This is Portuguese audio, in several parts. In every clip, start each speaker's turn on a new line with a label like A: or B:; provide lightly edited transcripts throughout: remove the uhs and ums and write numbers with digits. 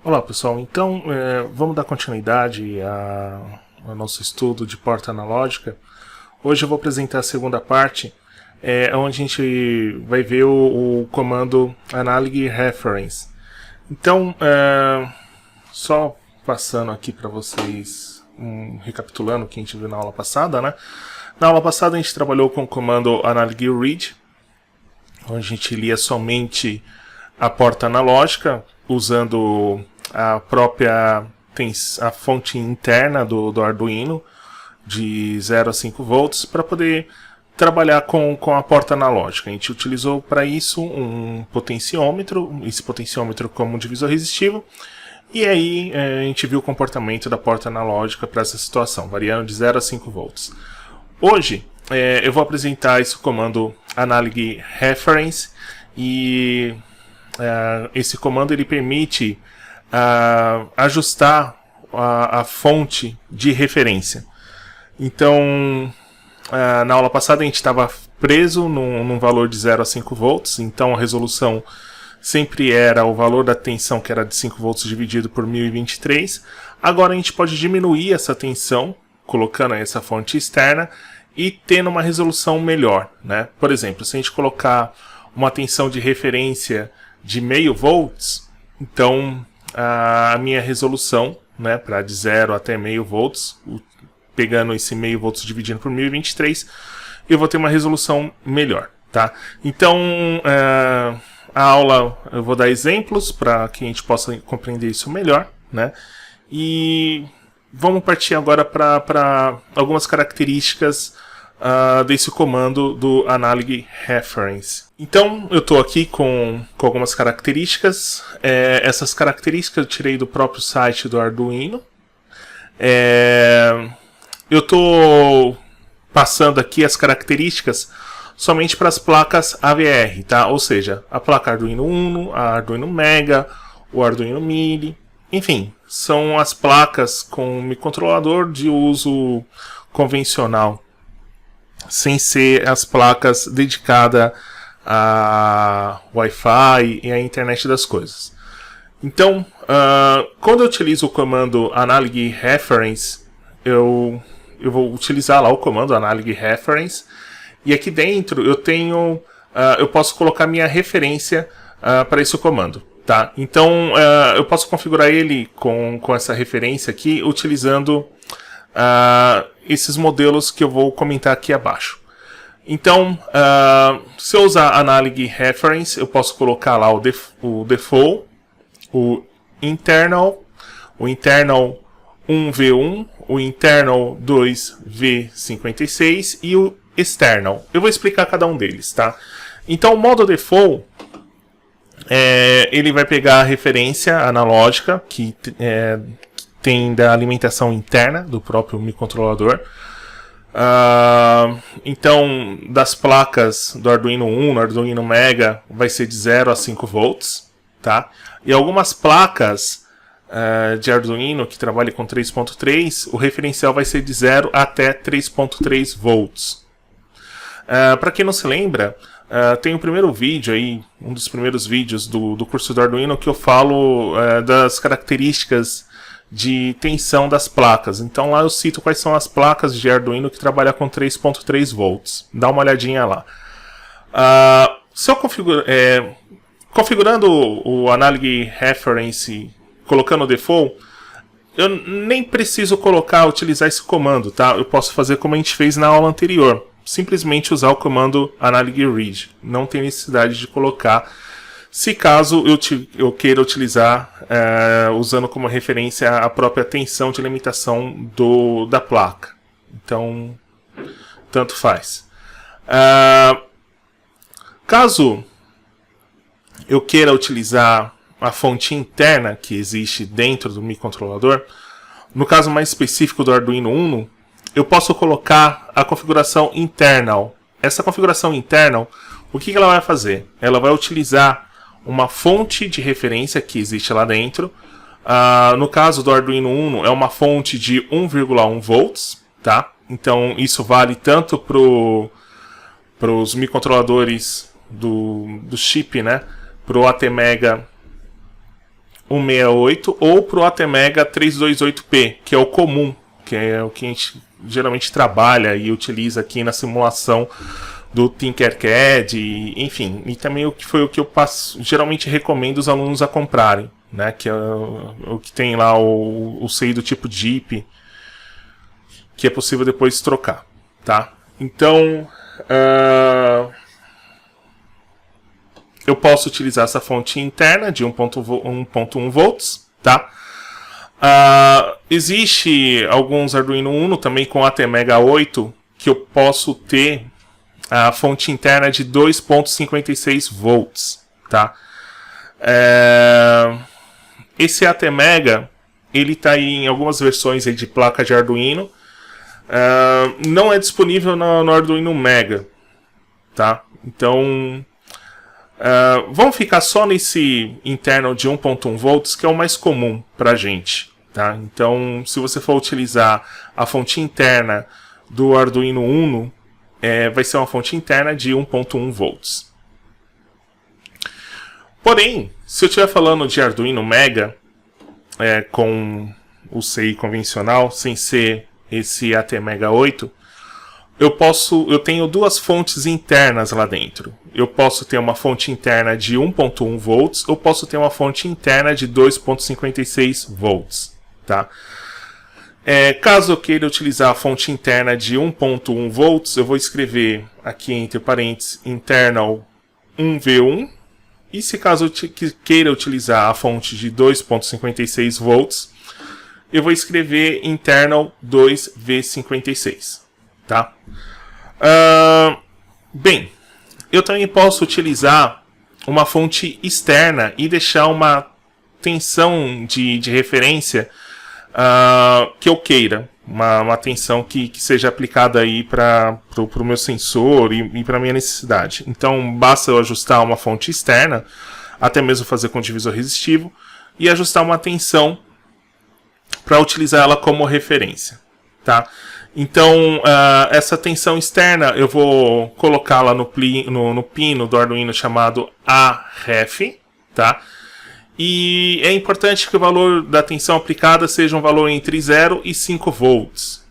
A: Olá pessoal, então vamos dar continuidade ao nosso estudo de porta analógica. Hoje eu vou apresentar a segunda parte, onde a gente vai ver o comando analog reference. Então, só passando aqui para vocês, recapitulando o que a gente viu na aula passada, né? Na aula passada a gente trabalhou com o comando analog read, onde a gente lia somente a porta analógica, usando a própria a fonte interna do Arduino de 0 a 5 volts para poder trabalhar com a porta analógica. A gente utilizou para isso um potenciômetro, esse potenciômetro como divisor resistivo, e aí a gente viu o comportamento da porta analógica para essa situação, variando de 0 a 5 volts. Hoje eu vou apresentar esse comando analog reference, e esse comando ele permite ajustar a fonte de referência. Então, na aula passada a gente estava preso num valor de 0 a 5 volts, então a resolução sempre era o valor da tensão, que era de 5 volts dividido por 1023. Agora a gente pode diminuir essa tensão, colocando essa fonte externa e tendo uma resolução melhor, né? Por exemplo, se a gente colocar uma tensão de referência de 0,5 volts, então a minha resolução, né, para de 0 até 0,5 volts, pegando esse 0,5 volts dividindo por 1023, eu vou ter uma resolução melhor, tá? Então, a aula eu vou dar exemplos para que a gente possa compreender isso melhor, né? E vamos partir agora para algumas características desse comando do analog reference. Então eu estou aqui com algumas características. Essas características eu tirei do próprio site do Arduino. Eu estou passando aqui as características somente para as placas AVR, tá? Ou seja, a placa Arduino Uno, a Arduino Mega, o Arduino Mini, enfim, são as placas com microcontrolador de uso convencional, sem ser as placas dedicadas a Wi-Fi e a internet das coisas. Então, quando eu utilizo o comando analog reference, eu vou utilizar lá o comando analog reference, e aqui dentro eu posso colocar minha referência para esse comando, tá? Então eu posso configurar ele com essa referência aqui, utilizando esses modelos que eu vou comentar aqui abaixo. Então, se eu usar analog reference, eu posso colocar lá o default, o internal 1v1, o internal 2v56 e o external. Eu vou explicar cada um deles, tá? Então, o modo default, ele vai pegar a referência analógica que tem da alimentação interna do próprio microcontrolador. Então, das placas do Arduino Uno, Arduino Mega, vai ser de 0 a 5 volts, tá? E algumas placas de Arduino que trabalham com 3.3, o referencial vai ser de 0 até 3.3 volts. Para quem não se lembra, tem o primeiro vídeo aí, um dos primeiros vídeos do curso do Arduino, que eu falo das características de tensão das placas. Então lá eu cito quais são as placas de Arduino que trabalham com 3.3 volts. Dá uma olhadinha lá. Se eu configurando o analog reference, colocando o default, eu nem preciso utilizar esse comando, tá? Eu posso fazer como a gente fez na aula anterior. Simplesmente usar o comando analog read. Não tem necessidade de colocar, se caso eu queira utilizar usando como referência a própria tensão de limitação da placa. Então, tanto faz. Caso eu queira utilizar a fonte interna que existe dentro do microcontrolador, no caso mais específico do Arduino Uno, eu posso colocar a configuração internal. Essa configuração internal, o que ela vai fazer? Ela vai utilizar uma fonte de referência que existe lá dentro. No caso do Arduino Uno, é uma fonte de 1,1 volts, tá? Então isso vale tanto para os microcontroladores do chip, né? Para o ATmega 168 ou para o ATmega 328P, que é o comum, que é o que a gente geralmente trabalha e utiliza aqui na simulação do Tinkercad, enfim, e também o que foi o que eu geralmente recomendo os alunos a comprarem, né, que é o que tem lá o CI do tipo Jeep, que é possível depois trocar, tá? Então, eu posso utilizar essa fonte interna de 1.1 volts, tá? Existe alguns Arduino Uno também com ATmega 8 que eu posso ter a fonte interna de 2.56 volts, tá? Esse ATmega, ele está em algumas versões aí de placa de Arduino, não é disponível no Arduino Mega, tá? Então, vamos ficar só nesse interno de 1.1 volts, que é o mais comum para a gente, tá? Então, se você for utilizar a fonte interna do Arduino Uno, vai ser uma fonte interna de 1.1 volts. Porém, se eu estiver falando de Arduino Mega, com o CI convencional, sem ser esse ATmega 8, eu tenho duas fontes internas lá dentro. Eu posso ter uma fonte interna de 1.1 volts, ou posso ter uma fonte interna de 2.56 volts, tá? Caso eu queira utilizar a fonte interna de 1.1 volts, eu vou escrever aqui entre parênteses internal 1V1. E se caso eu queira utilizar a fonte de 2.56 volts, eu vou escrever internal 2V56, tá? Bem, eu também posso utilizar uma fonte externa e deixar uma tensão de referência que eu queira, uma tensão que seja aplicada aí para o meu sensor e para a minha necessidade. Então basta eu ajustar uma fonte externa, até mesmo fazer com divisor resistivo, e ajustar uma tensão para utilizar ela como referência, tá? Então essa tensão externa eu vou colocá-la no pino do Arduino chamado AREF, tá? E é importante que o valor da tensão aplicada seja um valor entre 0 e 5 volts.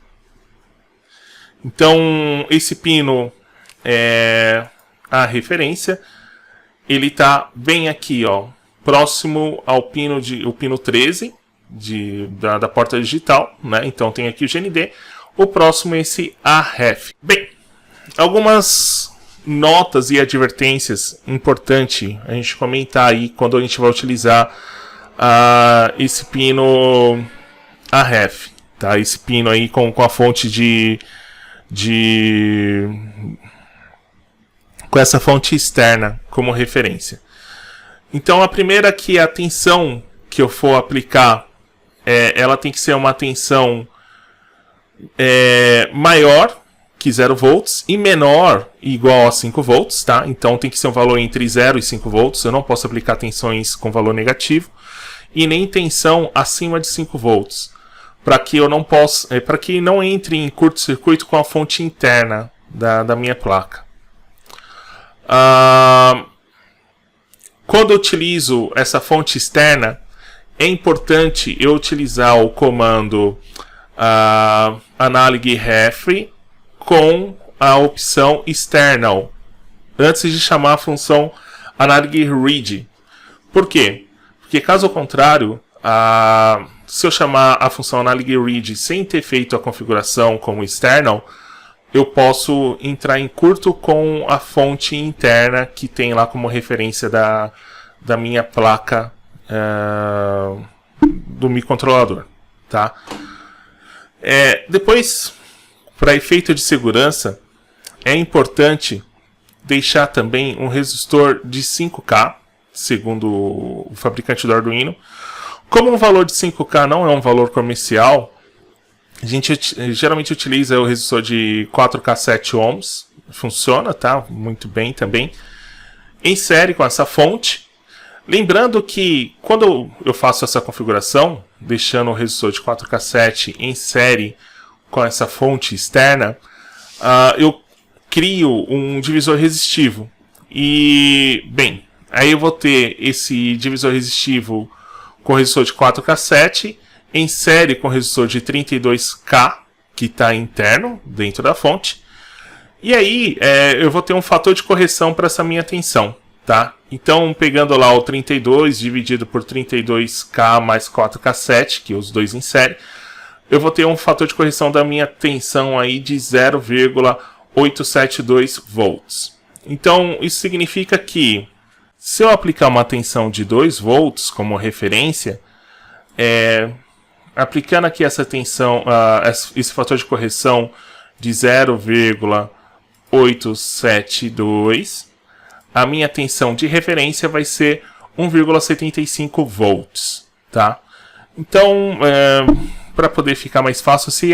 A: Então, esse pino a referência, ele está bem aqui, ó, próximo ao pino, o pino 13 da porta digital, né? Então tem aqui o GND, o próximo é esse AREF. Bem, algumas notas e advertências importante a gente comentar aí quando a gente vai utilizar esse pino AREF, tá? Esse pino aí com a fonte com essa fonte externa como referência. Então a primeira é que a tensão que eu for aplicar, ela tem que ser uma tensão maior que 0 volts e menor e igual a 5 volts, tá? Então tem que ser um valor entre 0 e 5 volts. Eu não posso aplicar tensões com valor negativo e nem tensão acima de 5 volts, para que eu não possa, para que não entre em curto-circuito com a fonte interna da minha placa. Quando eu utilizo essa fonte externa, é importante eu utilizar o comando analog ref com a opção external, antes de chamar a função analog read. Por quê? Porque caso contrário, se eu chamar a função analog read sem ter feito a configuração como external, eu posso entrar em curto com a fonte interna que tem lá como referência da minha placa do microcontrolador, tá? Depois, para efeito de segurança, é importante deixar também um resistor de 5K, segundo o fabricante do Arduino. Como um valor de 5K não é um valor comercial, a gente geralmente utiliza o resistor de 4K 7 ohms, funciona, tá? Muito bem também, em série com essa fonte. Lembrando que quando eu faço essa configuração, deixando o resistor de 4K 7 em série com essa fonte externa, eu crio um divisor resistivo. E, bem, aí eu vou ter esse divisor resistivo com resistor de 4 cassete, em série com resistor de 32K, que está interno dentro da fonte. E aí eu vou ter um fator de correção para essa minha tensão, tá? Então, pegando lá o 32 dividido por 32K mais 4 cassete, que os dois em série, eu vou ter um fator de correção da minha tensão aí de 0,872 volts. Então, isso significa que se eu aplicar uma tensão de 2 volts como referência, aplicando aqui essa tensão, esse fator de correção de 0,872, a minha tensão de referência vai ser 1,75 volts, tá? Então, para poder ficar mais fácil, se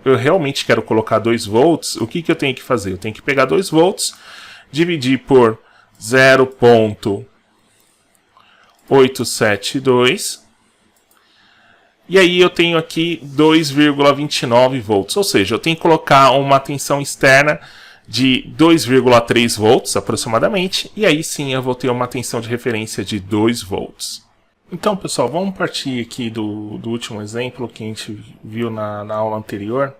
A: eu realmente quero colocar 2 volts, o que eu tenho que fazer? Eu tenho que pegar 2 volts, dividir por 0,872, e aí eu tenho aqui 2,29 volts, ou seja, eu tenho que colocar uma tensão externa de 2,3 volts aproximadamente, e aí sim eu vou ter uma tensão de referência de 2 volts. Então, pessoal, vamos partir aqui do último exemplo que a gente viu na aula anterior.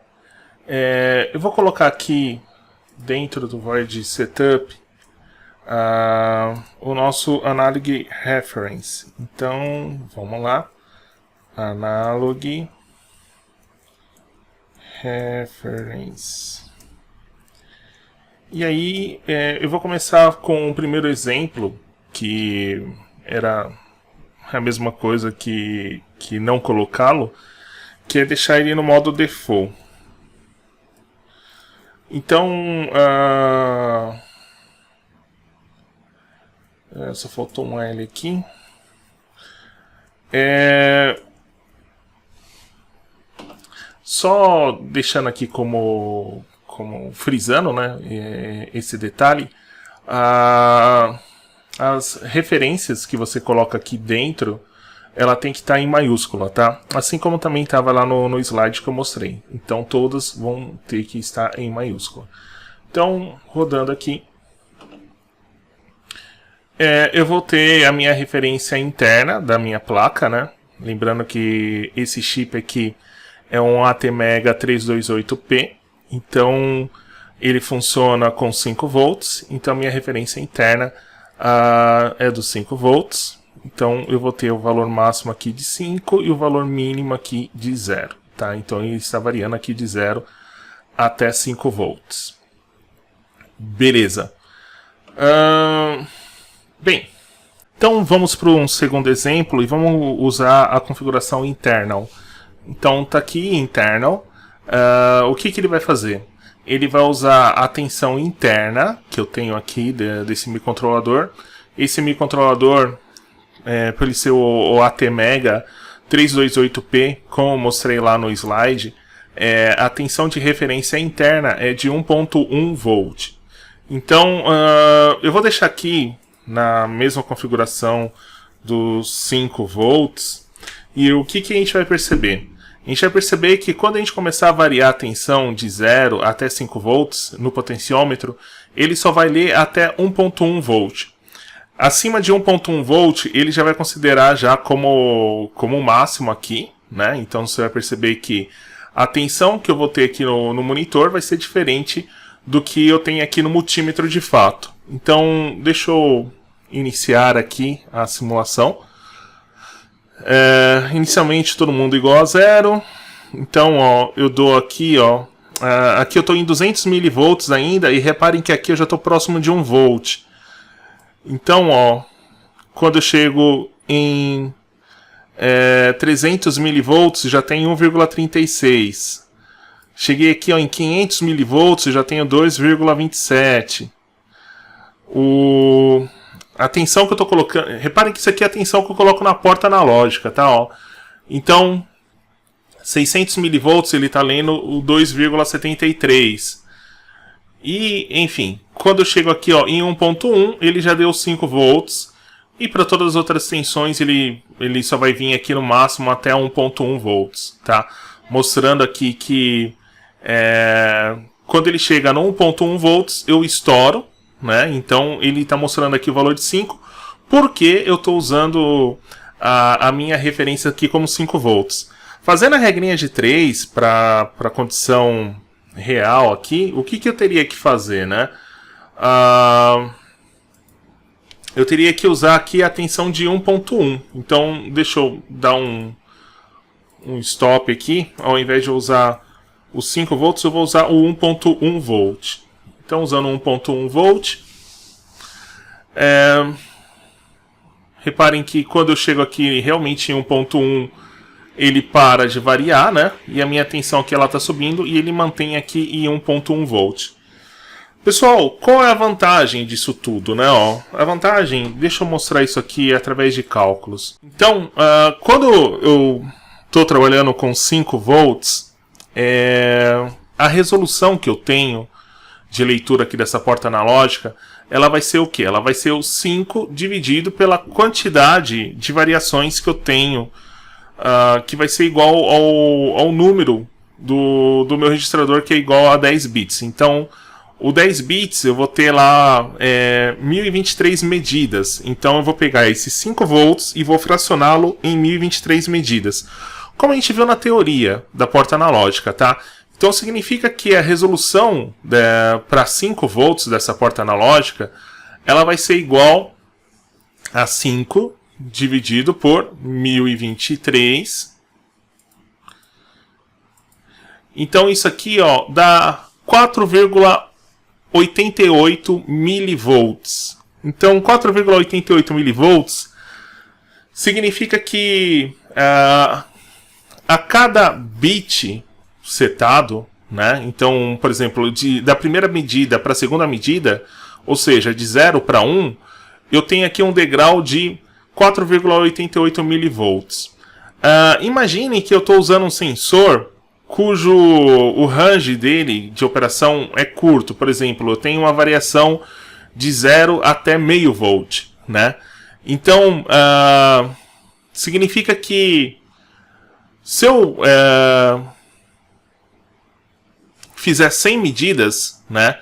A: Eu vou colocar aqui dentro do Void Setup o nosso Analog Reference. Então, vamos lá. Analog Reference. E aí, eu vou começar com o primeiro exemplo, que era a mesma coisa que não colocá-lo, que é deixar ele no modo default. Então, só faltou um L aqui. Só deixando aqui como frisando, né, esse detalhe, as referências que você coloca aqui dentro, ela tem que estar em maiúscula, tá? Assim como também estava lá no slide que eu mostrei. Então todas vão ter que estar em maiúscula. Então, rodando aqui, eu vou ter a minha referência interna da minha placa, né? Lembrando que esse chip aqui é um ATmega 328P, então ele funciona com 5 volts, então a minha referência interna é dos 5 volts, então eu vou ter o valor máximo aqui de 5 e o valor mínimo aqui de 0, tá? Então ele está variando aqui de 0 até 5 volts. Beleza. Bem, então vamos para um segundo exemplo e vamos usar a configuração internal. Então tá aqui internal. O que ele vai fazer? Ele vai usar a tensão interna que eu tenho aqui desse microcontrolador. Esse microcontrolador, por ele ser o ATmega 328P, como eu mostrei lá no slide, a tensão de referência interna é de 1.1 volt. Então, eu vou deixar aqui na mesma configuração dos 5 volts. E o que a gente vai perceber? A gente vai perceber que quando a gente começar a variar a tensão de 0 até 5 volts no potenciômetro, ele só vai ler até 1.1 volt. Acima de 1.1 volt, ele já vai considerar já como o máximo aqui, né? Então você vai perceber que a tensão que eu vou ter aqui no monitor vai ser diferente do que eu tenho aqui no multímetro de fato. Então, deixa eu iniciar aqui a simulação. Inicialmente todo mundo igual a 0. Então, ó, eu dou aqui, ó, aqui eu estou em 200 mV ainda, e reparem que aqui eu já estou próximo de 1 volt. Então, ó, quando eu chego em 300 mV, já tenho 1,36. Cheguei aqui, ó, em 500 mV, já tenho 2,27. A tensão que eu estou colocando... Reparem que isso aqui é a tensão que eu coloco na porta analógica, tá? Ó. Então, 600 mV ele está lendo o 2,73. E, enfim, quando eu chego aqui, ó, em 1.1, ele já deu 5 volts. E para todas as outras tensões, ele só vai vir aqui no máximo até 1.1 volts, tá? Mostrando aqui que quando ele chega no 1.1 volts, eu estouro, né? Então ele está mostrando aqui o valor de 5, porque eu estou usando a minha referência aqui como 5 volts. Fazendo a regrinha de 3 para a condição real aqui, o que eu teria que fazer, né? Eu teria que usar aqui a tensão de 1.1. Então, deixa eu dar um stop aqui. Ao invés de eu usar os 5 volts, eu vou usar o 1.1 volt. Então, usando 1.1 volt. Reparem que quando eu chego aqui realmente em 1.1, ele para de variar, né? E a minha tensão aqui está subindo e ele mantém aqui em 1.1 volt. Pessoal, qual é a vantagem disso tudo, né? A vantagem, deixa eu mostrar isso aqui através de cálculos. Então, quando eu estou trabalhando com 5 volts, a resolução que eu tenho de leitura aqui dessa porta analógica, ela vai ser o quê? Ela vai ser o 5 dividido pela quantidade de variações que eu tenho, que vai ser igual ao número do meu registrador, que é igual a 10 bits. Então, o 10 bits eu vou ter lá 1023 medidas. Então eu vou pegar esses 5 volts e vou fracioná-lo em 1023 medidas. Como a gente viu na teoria da porta analógica, tá? Então significa que a resolução para 5 volts dessa porta analógica, ela vai ser igual a 5 dividido por 1023. Então isso aqui dá 4,88 milivolts. Então 4,88 milivolts significa que a cada bit setado, né? Então, por exemplo, da primeira medida para a segunda medida, ou seja, de 0 para 1, eu tenho aqui um degrau de 4,88 milivolts. Imagine que eu estou usando um sensor cujo o range dele de operação é curto. Por exemplo, eu tenho uma variação de 0 até meio volt, né? Então, significa que se eu fizer 100 medidas, né,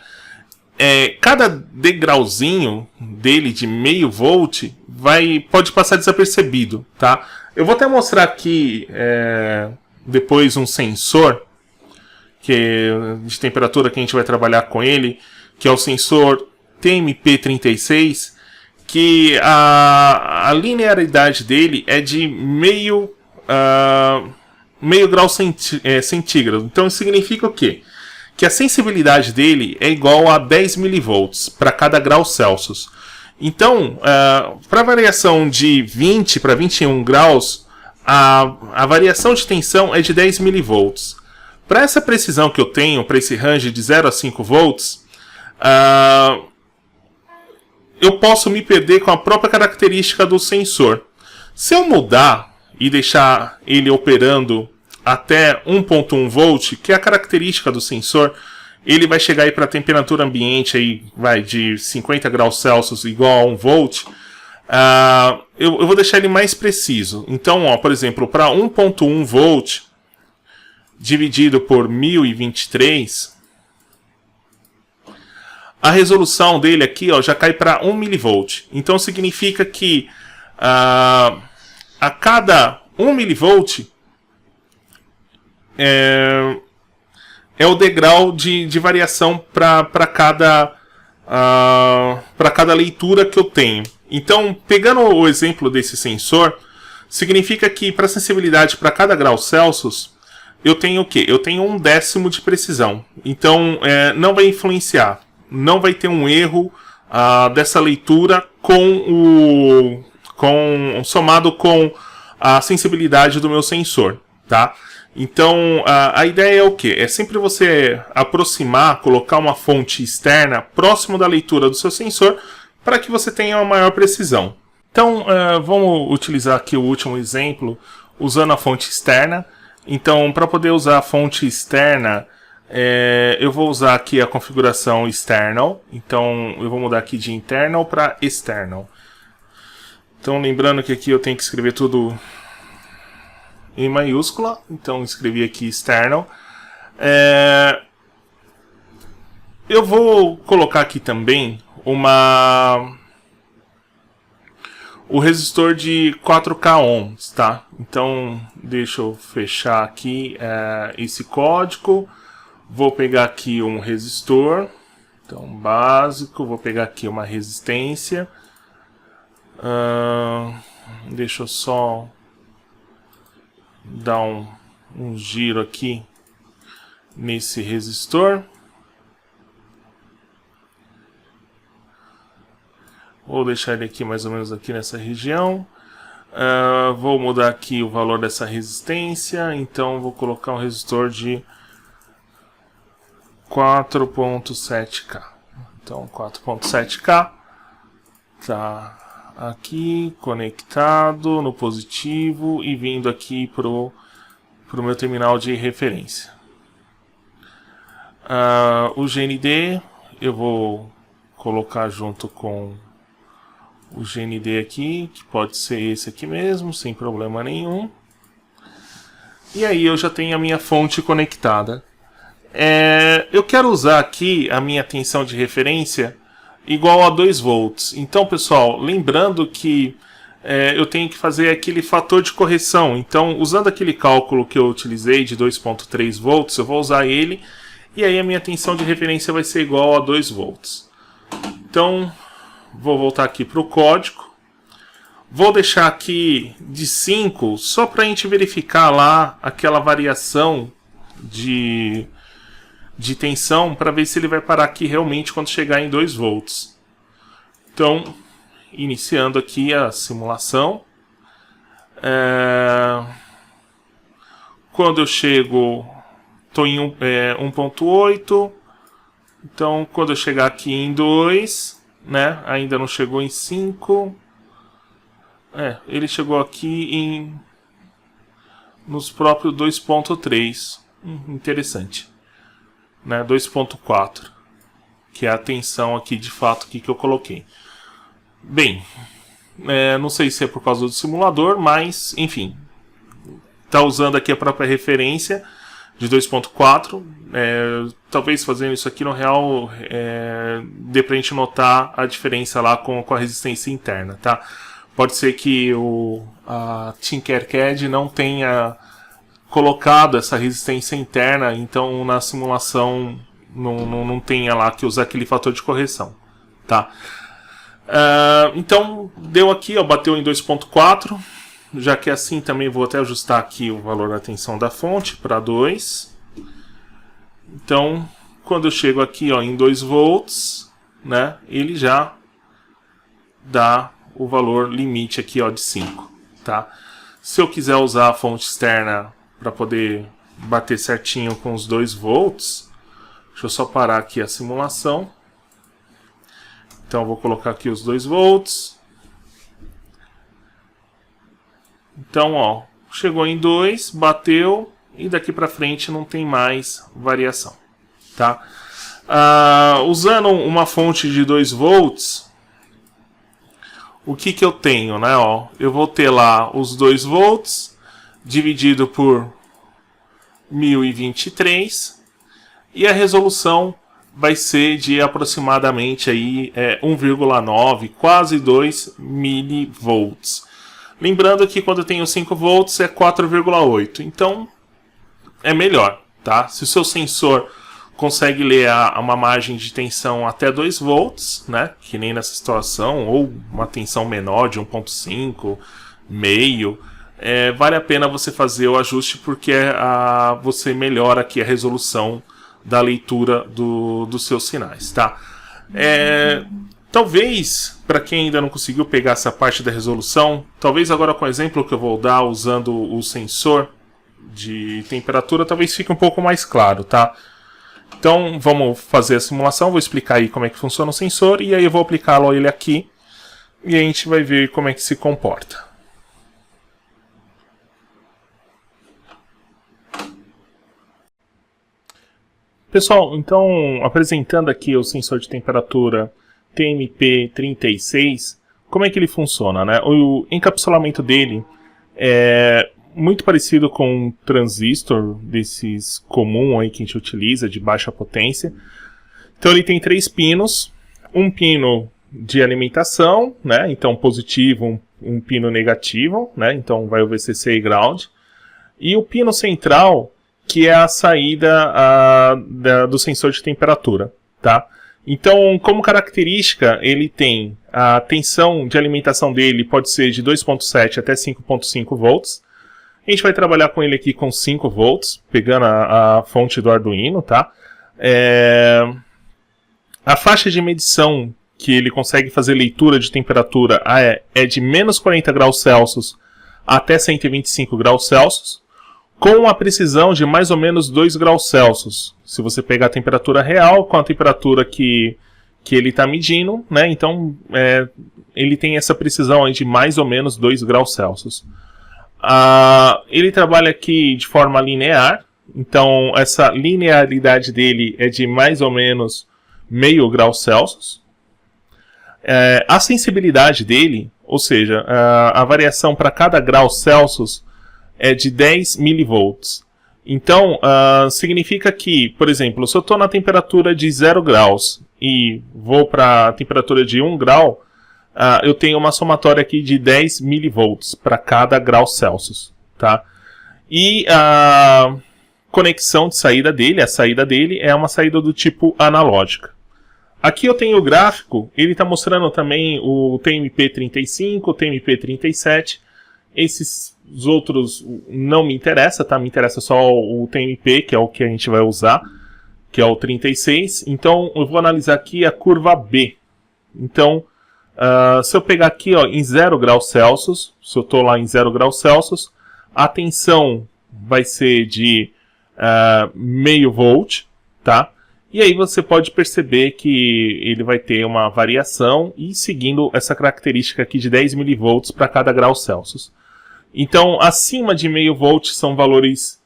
A: cada degrauzinho dele de meio volt pode passar desapercebido, tá? Eu vou até mostrar aqui depois um sensor de temperatura que a gente vai trabalhar com ele, que é o sensor TMP36, que a linearidade dele é de meio grau centígrado. Então significa o quê? Que a sensibilidade dele é igual a 10 milivolts para cada grau Celsius. Então, para a variação de 20 para 21 graus, a variação de tensão é de 10 milivolts. Para essa precisão que eu tenho, para esse range de 0 a 5 volts, eu posso me perder com a própria característica do sensor. Se eu mudar e deixar ele operando até 1.1 volt, que é a característica do sensor, ele vai chegar aí para a temperatura ambiente aí, de 50 graus Celsius igual a 1 volt. Eu vou deixar ele mais preciso. Então, por exemplo, para 1.1 volt dividido por 1023, a resolução dele aqui já cai para 1 milivolt. Então significa que a cada 1 milivolt é o degrau de variação para cada leitura que eu tenho. Então, pegando o exemplo desse sensor, significa que para a sensibilidade para cada grau Celsius, eu tenho o quê? Eu tenho 1/10 de precisão. Então, não vai influenciar. Não vai ter um erro dessa leitura somado com a sensibilidade do meu sensor, tá? Então, a ideia é o quê? É sempre você aproximar, colocar uma fonte externa próximo da leitura do seu sensor para que você tenha uma maior precisão. Então, vamos utilizar aqui o último exemplo usando a fonte externa. Então, para poder usar a fonte externa, eu vou usar aqui a configuração external. Então, eu vou mudar aqui de internal para external. Então, lembrando que aqui eu tenho que escrever tudo em maiúscula, então escrevi aqui external. Eu vou colocar aqui também o resistor de 4K ohms, tá? Então, deixa eu fechar aqui esse código. Vou pegar aqui um resistor. Então, básico. Vou pegar aqui uma resistência. Deixa eu só dar um giro aqui nesse resistor. Vou deixar ele aqui mais ou menos aqui nessa região. Vou mudar aqui o valor dessa resistência. Então vou colocar um resistor de 4.7K. Então 4.7K. Tá aqui conectado no positivo e vindo aqui pro meu terminal de referência. O GND eu vou colocar junto com o GND aqui, que pode ser esse aqui mesmo, sem problema nenhum. E aí eu já tenho a minha fonte conectada. Eu quero usar aqui a minha tensão de referência igual a 2 volts. Então, pessoal, lembrando que eu tenho que fazer aquele fator de correção. Então, usando aquele cálculo que eu utilizei de 2.3 volts, eu vou usar ele. E aí a minha tensão de referência vai ser igual a 2 volts. Então, vou voltar aqui para o código. Vou deixar aqui de 5, só para a gente verificar lá aquela variação de tensão, para ver se ele vai parar aqui realmente quando chegar em 2 volts. Então, iniciando aqui a simulação. Quando eu chego, estou em 1.8. Então, quando eu chegar aqui em 2, né, ainda não chegou em 5. Ele chegou aqui nos próprios 2.3. Interessante. Né, 2.4, que é a tensão aqui de fato aqui que eu coloquei. Bem, não sei se é por causa do simulador, mas enfim, está usando aqui a própria referência de 2.4. Talvez fazendo isso aqui no real dê pra gente notar a diferença lá com a resistência interna, tá? Pode ser que a Tinkercad não tenha colocado essa resistência interna, então na simulação não tenha lá que usar aquele fator de correção, tá? Então deu aqui, ó, bateu em 2.4. Já que é assim, também vou até ajustar aqui o valor da tensão da fonte para 2. Então, quando eu chego aqui, ó, em 2 volts, né, ele já dá o valor limite aqui, ó, de 5, tá? Se eu quiser usar a fonte externa para poder bater certinho com os 2 volts, deixa eu só parar aqui a simulação. Então, eu vou colocar aqui os 2 volts. Então, ó, chegou em 2, bateu e daqui para frente não tem mais variação, tá? Usando uma fonte de 2 volts, o que eu tenho, né? Ó, eu vou ter lá os 2 volts dividido por 1023 e a resolução vai ser de aproximadamente aí 1,9, quase 2 milivolts. Lembrando que quando eu tenho 5 volts é 4,8, então é melhor, tá? Se o seu sensor consegue ler uma margem de tensão até 2 volts, né? Que nem nessa situação, ou uma tensão menor de 1,5, meio, vale a pena você fazer o ajuste porque você melhora aqui a resolução da leitura dos seus sinais, tá? Talvez, para quem ainda não conseguiu pegar essa parte da resolução, talvez agora com o exemplo que eu vou dar usando o sensor de temperatura, talvez fique um pouco mais claro, tá? Então vamos fazer a simulação, vou explicar aí como é que funciona o sensor e aí eu vou aplicá-lo a ele aqui e a gente vai ver como é que se comporta. Pessoal, então apresentando aqui o sensor de temperatura TMP36, como é que ele funciona, né? O encapsulamento dele é muito parecido com um transistor desses comum aí que a gente utiliza, de baixa potência. Então ele tem 3 pinos, um pino de alimentação, né? Então positivo, um pino negativo, né? Então vai o VCC e ground. E o pino central, que é a saída do sensor de temperatura, tá? Então, como característica, ele tem a tensão de alimentação dele pode ser de 2.7 até 5.5 volts. A gente vai trabalhar com ele aqui com 5 volts, pegando a fonte do Arduino, tá? A faixa de medição que ele consegue fazer leitura de temperatura é de menos 40 graus Celsius até 125 graus Celsius, com a precisão de mais ou menos 2 graus Celsius. Se você pegar a temperatura real com a temperatura que ele está medindo, né? Então ele tem essa precisão aí de mais ou menos 2 graus Celsius. Ele trabalha aqui de forma linear, então essa linearidade dele é de mais ou menos meio grau Celsius. A sensibilidade dele, ou seja, a variação para cada grau Celsius é de 10 milivolts. Então, significa que, por exemplo, se eu estou na temperatura de 0 graus e vou para a temperatura de 1 grau, eu tenho uma somatória aqui de 10 milivolts para cada grau Celsius. Tá? E a conexão de saída dele, a saída dele é uma saída do tipo analógica. Aqui eu tenho o gráfico, ele está mostrando também o TMP35, o TMP37. Esses outros não me interessam, tá? Me interessa só o TMP, que é o que a gente vai usar, que é o 36. Então eu vou analisar aqui a curva B. Então, se eu pegar aqui ó, em 0 graus Celsius, se eu estou lá em 0 graus Celsius, a tensão vai ser de meio volt, tá? E aí você pode perceber que ele vai ter uma variação e seguindo essa característica aqui de 10 milivolts para cada grau Celsius. Então, acima de meio volt são valores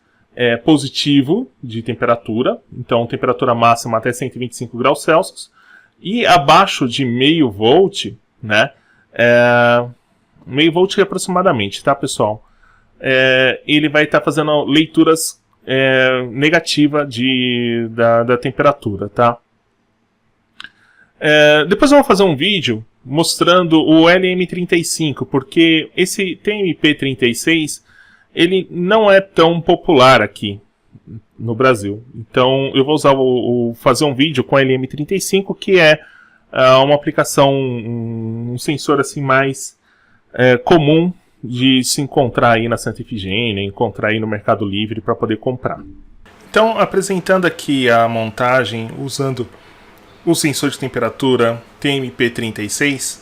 A: positivo de temperatura, então temperatura máxima até 125 graus Celsius. E abaixo de meio volt, né, meio volt aproximadamente, tá pessoal? Ele vai estar fazendo leituras negativa da temperatura, tá? Depois eu vou fazer um vídeo mostrando o LM35, porque esse TMP36 ele não é tão popular aqui no Brasil. Então eu vou usar fazer um vídeo com o LM35, que é uma aplicação, um sensor assim mais comum de se encontrar aí na Santa Efigênia, encontrar aí no Mercado Livre para poder comprar. Então, apresentando aqui a montagem usando o sensor de temperatura TMP36,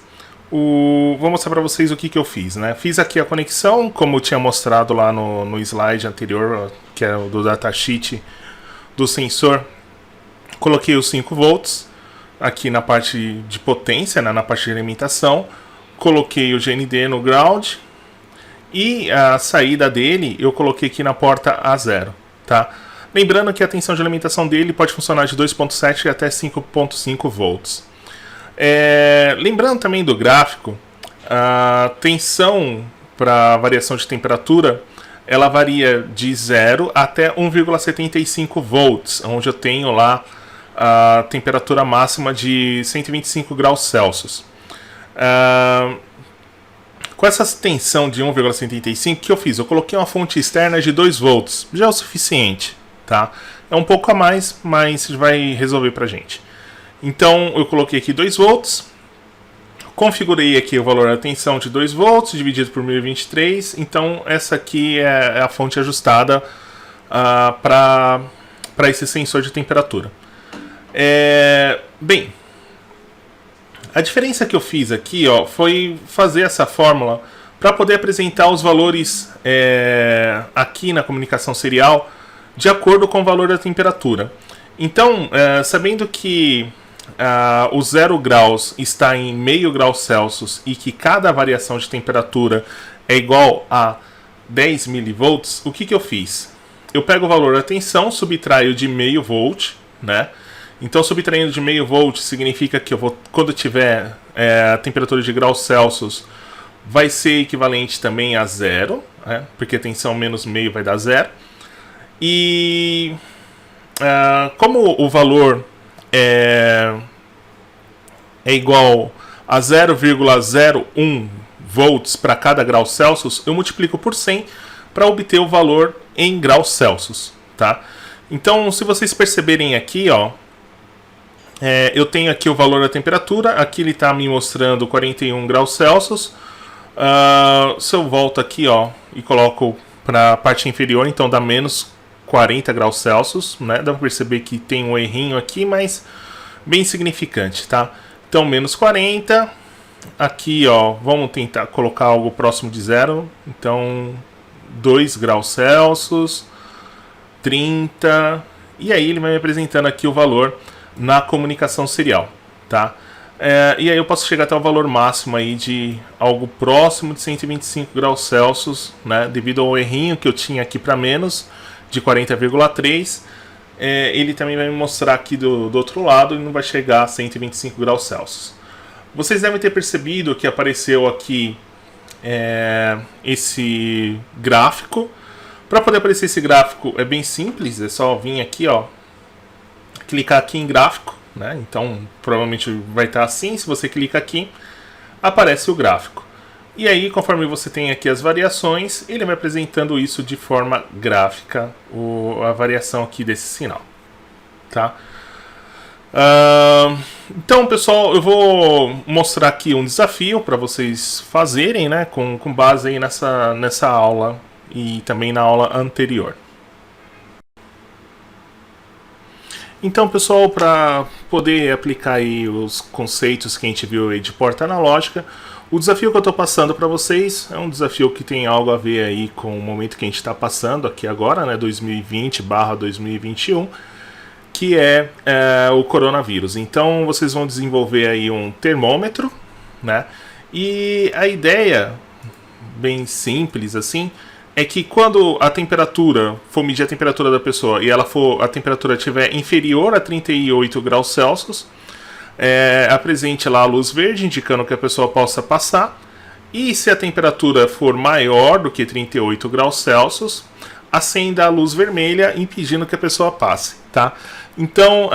A: vou mostrar para vocês o que eu fiz, né? Fiz aqui a conexão, como eu tinha mostrado lá no slide anterior, que é o do datasheet do sensor. Coloquei os 5 volts aqui na parte de potência, né, na parte de alimentação. Coloquei o GND no ground. E a saída dele eu coloquei aqui na porta A0, tá? Lembrando que a tensão de alimentação dele pode funcionar de 2.7 até 5.5 volts. Lembrando também do gráfico, a tensão para variação de temperatura, ela varia de 0 até 1,75 volts, onde eu tenho lá a temperatura máxima de 125 graus Celsius. Com essa tensão de 1,75, o que eu fiz? Eu coloquei uma fonte externa de 2 volts, já é o suficiente, tá? É um pouco a mais, mas vai resolver pra gente. Então eu coloquei aqui 2 volts, configurei aqui o valor da tensão de 2 volts dividido por 1023, então essa aqui é a fonte ajustada para esse sensor de temperatura. Bem, a diferença que eu fiz aqui foi fazer essa fórmula para poder apresentar os valores aqui na comunicação serial de acordo com o valor da temperatura. Então, sabendo que o 0 graus está em meio grau Celsius e que cada variação de temperatura é igual a 10 milivolts, o que eu fiz? Eu pego o valor da tensão, subtraio de meio volt, né? Então, subtraindo de meio volt significa que quando eu tiver a temperatura de graus Celsius, vai ser equivalente também a 0, né? Porque tensão menos meio vai dar 0. E como o valor é igual a 0,01 volts para cada grau Celsius, eu multiplico por 100 para obter o valor em graus Celsius, tá? Então, se vocês perceberem aqui, ó, eu tenho aqui o valor da temperatura, aqui ele está me mostrando 41 graus Celsius. Se eu volto aqui, ó, e coloco para a parte inferior, então dá menos 40 graus Celsius, né? Dá para perceber que tem um errinho aqui, mas bem significante, tá? Então, menos 40. Aqui, ó, vamos tentar colocar algo próximo de zero. Então, 2 graus Celsius, 30. E aí ele vai me apresentando aqui o valor na comunicação serial, tá? E aí eu posso chegar até o valor máximo aí de algo próximo de 125 graus Celsius, né? Devido ao errinho que eu tinha aqui para menos, de 40,3. Ele também vai me mostrar aqui do outro lado e não vai chegar a 125 graus Celsius. Vocês devem ter percebido que apareceu aqui esse gráfico. Para poder aparecer esse gráfico é bem simples, é só vir aqui, ó, clicar aqui em gráfico, né? Então provavelmente vai estar assim. Se você clica aqui, aparece o gráfico. E aí, conforme você tem aqui as variações, ele vai apresentando isso de forma gráfica, a variação aqui desse sinal, tá? Então, pessoal, eu vou mostrar aqui um desafio para vocês fazerem, né, com base aí nessa aula e também na aula anterior. Então, pessoal, para poder aplicar aí os conceitos que a gente viu aí de porta analógica, o desafio que eu estou passando para vocês é um desafio que tem algo a ver aí com o momento que a gente está passando aqui agora, né, 2020/2021, que é o coronavírus. Então, vocês vão desenvolver aí um termômetro, né, e a ideia, bem simples assim, é que quando a temperatura, for medir a temperatura da pessoa e a temperatura estiver inferior a 38 graus Celsius, apresente lá a luz verde, indicando que a pessoa possa passar. E se a temperatura for maior do que 38 graus Celsius, acenda a luz vermelha, impedindo que a pessoa passe, tá? Então,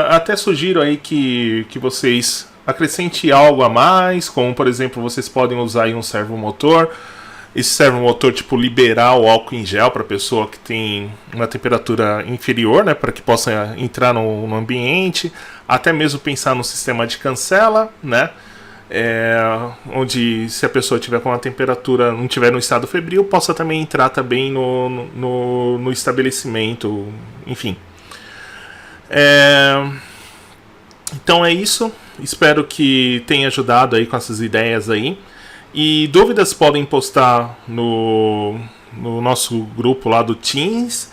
A: até sugiro aí que vocês acrescentem algo a mais, como por exemplo, vocês podem usar aí um servomotor. Esse servomotor, tipo, liberar o álcool em gel para a pessoa que tem uma temperatura inferior, né, para que possa entrar no ambiente. Até mesmo pensar no sistema de cancela, né, onde se a pessoa tiver com uma temperatura, não tiver no estado febril, possa também entrar também no estabelecimento, enfim. Então é isso. Espero que tenha ajudado aí com essas ideias aí. E dúvidas podem postar no nosso grupo lá do Teams,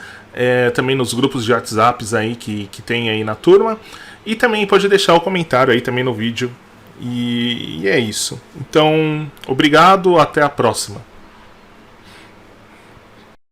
A: também nos grupos de WhatsApps aí que tem aí na turma. E também pode deixar o comentário aí também no vídeo. E é isso. Então, obrigado, até a próxima.